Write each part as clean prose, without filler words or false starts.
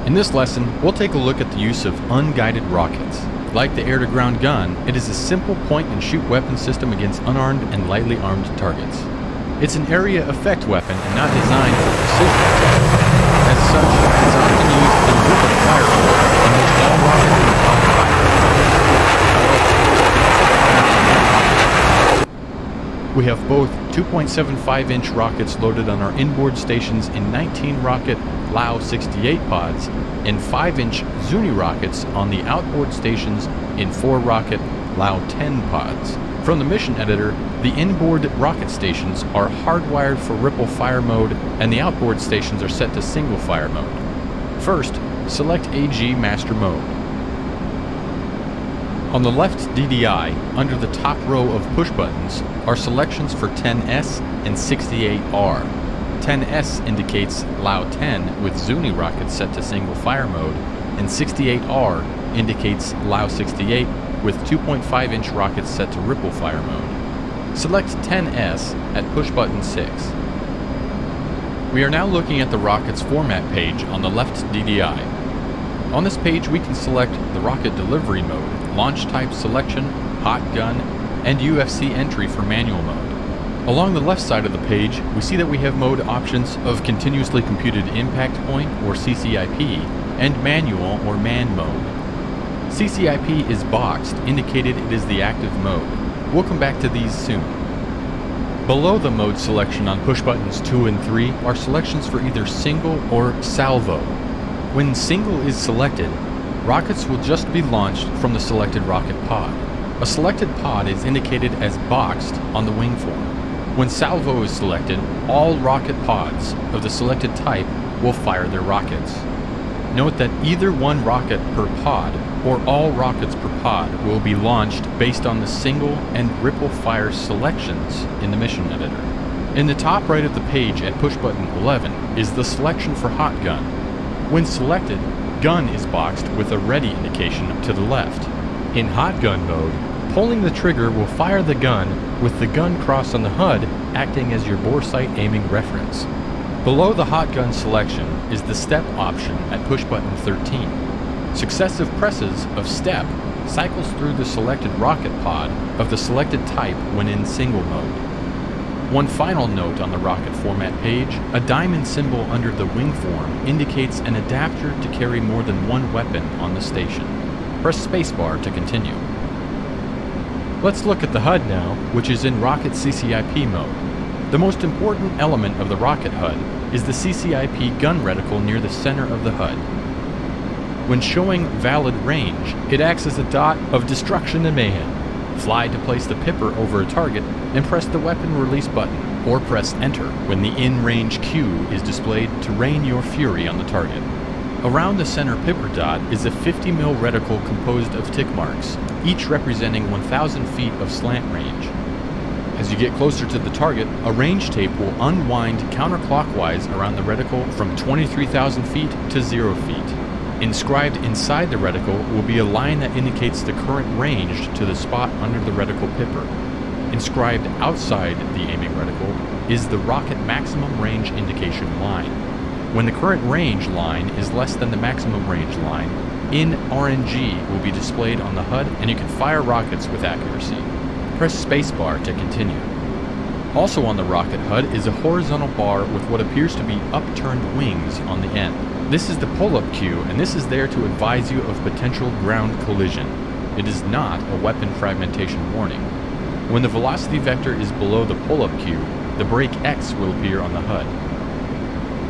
In this lesson, we'll take a look at the use of unguided rockets. Like the air-to-ground gun, it is a simple point-and-shoot weapon system against unarmed and lightly armed targets. It's an area effect weapon and not designed for precision attack. As such, it's often used in ripple fire mode, in which all rockets are fire. We have both 2.75-inch rockets loaded on our inboard stations in 19-rocket LAU-68 pods and 5-inch Zuni rockets on the outboard stations in 4-rocket LAU-10 pods. From the mission editor, the inboard rocket stations are hardwired for ripple fire mode and the outboard stations are set to single fire mode. First, select AG Master Mode. On the left DDI, under the top row of push buttons, are selections for 10S and 68R. 10S indicates LAU-10 with Zuni rockets set to single fire mode, and 68R indicates LAU-68 with 2.5-inch rockets set to ripple fire mode. Select 10S at push button 6. We are now looking at the rocket's format page on the left DDI. On this page we can select the rocket delivery mode, launch type selection, hot gun, and UFC entry for manual mode. Along the left side of the page, we see that we have mode options of Continuously Computed Impact Point, or CCIP, and Manual, or Man mode. CCIP is boxed, indicated it is the active mode. We'll come back to these soon. Below the mode selection on push buttons 2 and 3 are selections for either single or salvo. When single is selected, rockets will just be launched from the selected rocket pod. A selected pod is indicated as boxed on the wing form. When salvo is selected, all rocket pods of the selected type will fire their rockets. Note that either one rocket per pod or all rockets per pod will be launched based on the single and ripple fire selections in the mission editor. In the top right of the page at push button 11 is the selection for hot gun. When selected, gun is boxed with a ready indication to the left. In hot gun mode, pulling the trigger will fire the gun with the gun cross on the HUD acting as your bore sight aiming reference. Below the hot gun selection is the step option at push button 13. Successive presses of step cycles through the selected rocket pod of the selected type when in single mode. One final note on the rocket format page, a diamond symbol under the wing form indicates an adapter to carry more than one weapon on the station. Press spacebar to continue. Let's look at the HUD now, which is in rocket CCIP mode. The most important element of the rocket HUD is the CCIP gun reticle near the center of the HUD. When showing valid range, it acts as a dot of destruction and mayhem. Fly to place the pipper over a target and press the weapon release button, or press enter when the in-range cue is displayed to rain your fury on the target. Around the center pipper dot is a 50mm reticle composed of tick marks, each representing 1,000 feet of slant range. As you get closer to the target, a range tape will unwind counterclockwise around the reticle from 23,000 feet to 0 feet. Inscribed inside the reticle will be a line that indicates the current range to the spot under the reticle pipper. Inscribed outside the aiming reticle is the rocket maximum range indication line. When the current range line is less than the maximum range line, in RNG will be displayed on the HUD and you can fire rockets with accuracy. Press spacebar to continue. Also on the rocket HUD is a horizontal bar with what appears to be upturned wings on the end. This is the pull-up cue, and this is there to advise you of potential ground collision. It is not a weapon fragmentation warning. When the velocity vector is below the pull-up cue, the brake X will appear on the HUD.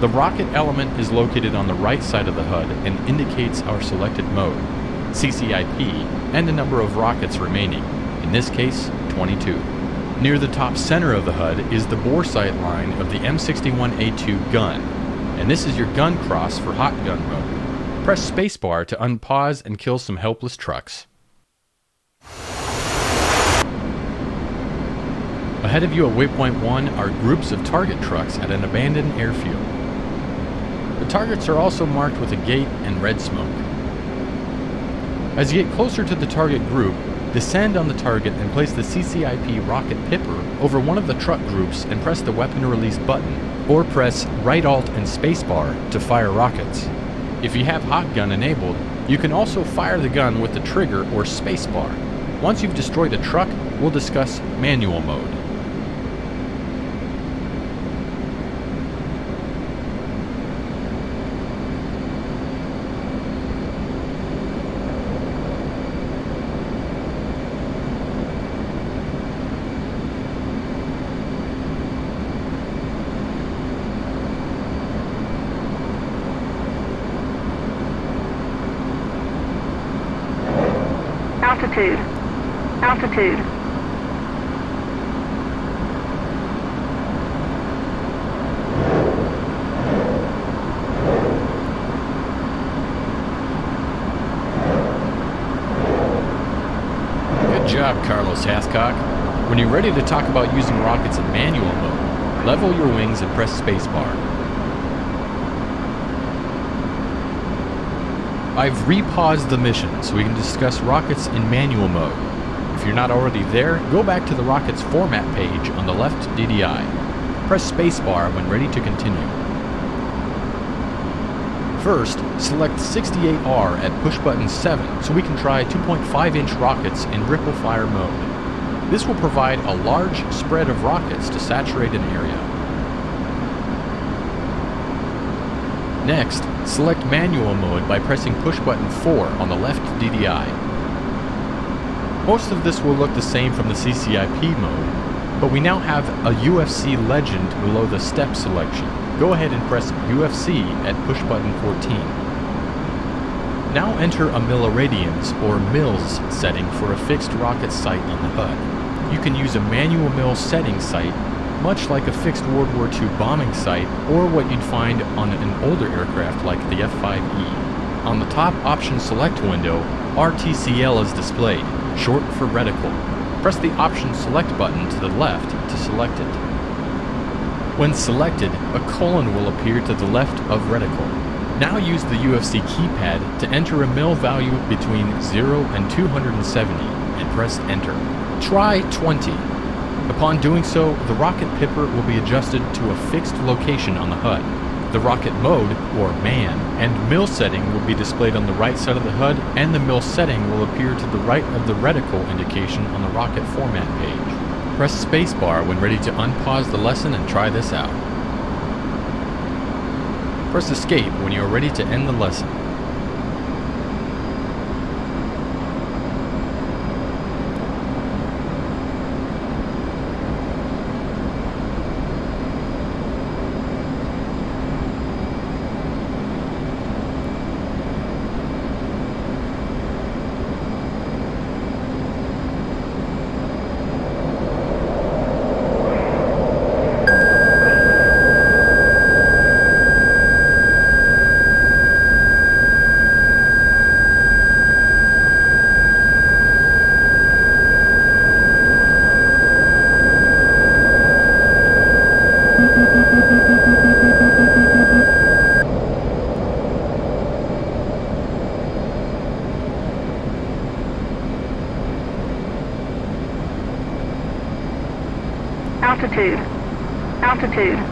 The rocket element is located on the right side of the HUD and indicates our selected mode, CCIP, and the number of rockets remaining, in this case, 22. Near the top center of the HUD is the bore sight line of the M61A2 gun, and this is your gun cross for hot gun mode. Press spacebar to unpause and kill some helpless trucks. Ahead of you at waypoint 1 are groups of target trucks at an abandoned airfield. The targets are also marked with a gate and red smoke. As you get closer to the target group, descend on the target and place the CCIP rocket pipper over one of the truck groups and press the weapon release button, or press right alt and spacebar to fire rockets. If you have hot gun enabled, you can also fire the gun with the trigger or spacebar. Once you've destroyed the truck, we'll discuss manual mode. Altitude. Altitude. Good job, Carlos Hathcock. When you're ready to talk about using rockets in manual mode, level your wings and press spacebar. I've repaused the mission so we can discuss rockets in manual mode. If you're not already there, go back to the rockets format page on the left DDI. Press spacebar when ready to continue. First, select 68R at push button 7 so we can try 2.5-inch rockets in ripple fire mode. This will provide a large spread of rockets to saturate an area. Next, select manual mode by pressing push button 4 on the left DDI. Most of this will look the same from the CCIP mode, but we now have a UFC legend below the step selection. Go ahead and press UFC at push button 14. Now enter a milliradians or mils setting for a fixed rocket sight on the HUD. You can use a manual mil setting site, much like a fixed World War II bombing site or what you'd find on an older aircraft like the F-5E. On the top option select window, RTCL is displayed, short for reticle. Press the option select button to the left to select it. When selected, a colon will appear to the left of reticle. Now use the UFC keypad to enter a mil value between 0 and 270 and press enter. Try 20. Upon doing so, the rocket pipper will be adjusted to a fixed location on the HUD. The rocket mode, or man, and mil setting will be displayed on the right side of the HUD, and the mil setting will appear to the right of the reticle indication on the rocket format page. Press spacebar when ready to unpause the lesson and try this out. Press escape when you are ready to end the lesson. Altitude. Altitude.